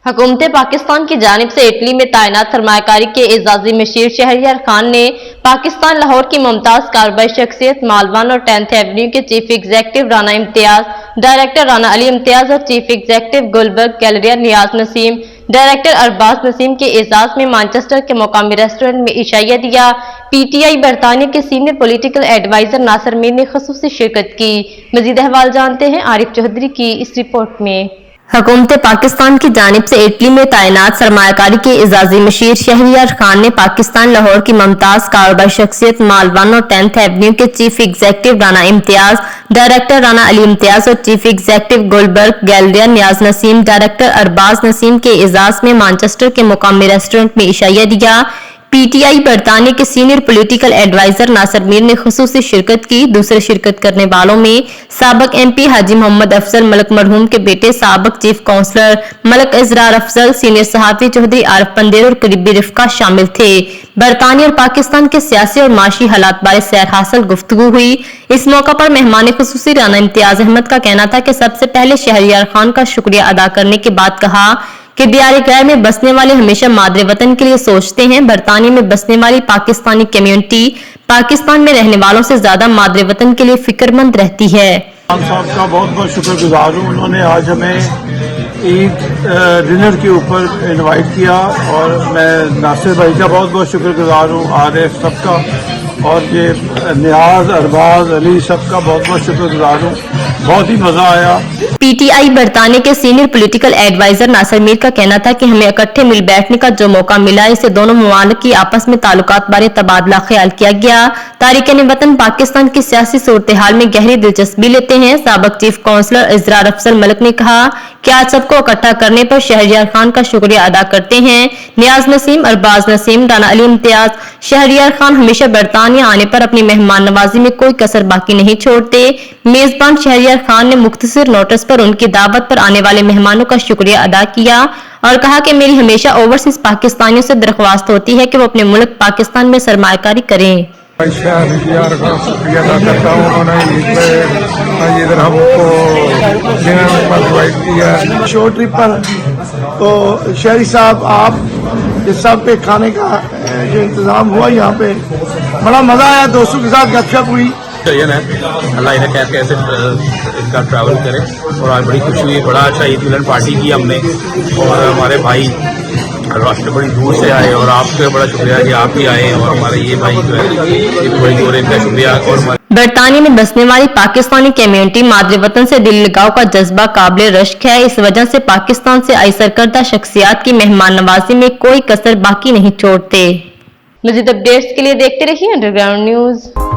हुकूमत पाकिस्तान की जानिब से इटली में तैनात सरमायाकारी के एजाजी मशीर शहरियार खान ने पाकिस्तान लाहौर की मुमताज कार्रवाई शख्सियत मालवान और 10th एवेन्यू के chief executive Rana Imtiaz, director Rana Ali Imtiaz और चीफ एग्जीक्यूटिव गुलबर्ग गैलरिया नियाज नसीम, डायरेक्टर अरबाज नसीम के एजाज में मैनचेस्टर के मुकामी रेस्टोरेंट में इशाया दिया। PTI बरतानिया के senior political adviser Nasir Mir ने खुसूसी शिरकत की। मजीद अहवाल जानते हैं आरिफ चौधरी की इस रिपोर्ट में। हुकूमत पाकिस्तान की जानिब से इटली में तैनात सरमायाकारी के एजाजी मशीर शहरियार खान ने पाकिस्तान लाहौर की मुमताज कारोबारी शख्सियत मालवान और 10th एवेन्यू के chief executive Rana Imtiaz, director Rana Ali Imtiaz और चीफ एग्जीक्यूटिव गुलबर्ग गैलरिया नियाज नसीम, डायरेक्टर अरबाज नसीम के एजाज में मैनचेस्टर के मुकामी रेस्टोरेंट में इशाया दिया। PTI बरतानिया के senior political adviser Nasir Mir ने खुसूसी शिरकत की। दूसरे शिरकत करने वालों में साबिक MP हाजी मोहम्मद अफजल मलक मरहूम के बेटे, साबिक chief councillor Malik Israr Afzal, senior सहाफी चौधरी आरिफ पंदेर और करीबी रिफ्का शामिल थे। बरतानिया और पाकिस्तान के सियासी और माशी हालात बारे सैर हासिल गुफ्तगू हुई। इस मौका पर मेहमान खुसूसी राना इम्तियाज अहमद का कहना था कि सबसे पहले शहरियार खान का शुक्रिया अदा करने के बाद कहा कि दियार गैर में बसने वाले हमेशा मादरे वतन के लिए सोचते हैं। बरतानिया में बसने वाली पाकिस्तानी कम्युनिटी पाकिस्तान में रहने वालों से ज्यादा मादरे वतन के लिए फिक्रमंद रहती है। साहब का बहुत बहुत शुक्रगुजार हूँ। उन्होंने आज हमें ईद डिनर के ऊपर इनवाइट किया और मैं नासिर भाई का बहुत बहुत शुक्रगुजार हूँ, आरिफ सबका, और ये नियाज अरबाज अली सबका बहुत बहुत शुक्रगुजार हूँ। बहुत ही मजा आया। PTI बरतानिया के senior political adviser Nasir Mir का कहना था कि हमें इकट्ठे मिल बैठने का जो मौका मिला, इससे दोनों ममालिक की आपस में ताल्लुकात बारे तबादला ख्याल किया गया। तारिकीन वतन पाकिस्तान की सियासी सूरत हाल में गहरी दिलचस्पी लेते हैं। साबिक चीफ काउंसलर इजरार अफजल मलक ने कहा कि आज सबको इकट्ठा करने पर शहरियार खान का शुक्रिया अदा करते हैं। नियाज नसीम, अरबाज नसीम, राना अली इम्तियाज, शहरियार खान हमेशा बरतानिया आने पर अपनी मेहमान नवाजी में कोई कसर बाकी नहीं छोड़ते। मेजबान शहरियार खान ने मुख्तसर नोटिस पर उनकी दावत पर आने वाले मेहमानों का शुक्रिया अदा किया और कहा कि मेरी हमेशा ओवरसीज पाकिस्तानियों से दरख्वास्त होती है कि वो अपने मुल्क पाकिस्तान में सरमायाकारी करें। शहरियार का शुक्रिया अदा करता हूँ। उन्होंने इधर हमको डिनर पर इनवाइट किया शॉर्ट ट्रिप पर। तो शहरी साहब, आप इस सब पे खाने का जो इंतजाम हुआ यहाँ पे बड़ा मजा आया। दोस्तों के साथ गपशप हुई। अल्लाह इन्हें कैसे कैसे इनका ट्रैवल करे और आज बड़ी खुशी हुई। बड़ा अच्छा ईद मिलन पार्टी की हमने और हमारे भाई रास्ते बड़ी दूर से आए और आपका बड़ा शुक्रिया कि आप भी आए और हमारे ये भाई जो है बड़ी दूर, इनका शुक्रिया। और बरतानिया में बसने वाली पाकिस्तानी कम्युनिटी मादरे वतन से दिल लगाव का जज्बा काबिल रश्क है। इस वजह से पाकिस्तान से आई सरकर्दा शख्सियात की मेहमान नवाजी में कोई कसर बाकी नहीं छोड़ते। मज़ीद अपडेट्स के लिए देखते रहिए अंडरग्राउंड न्यूज।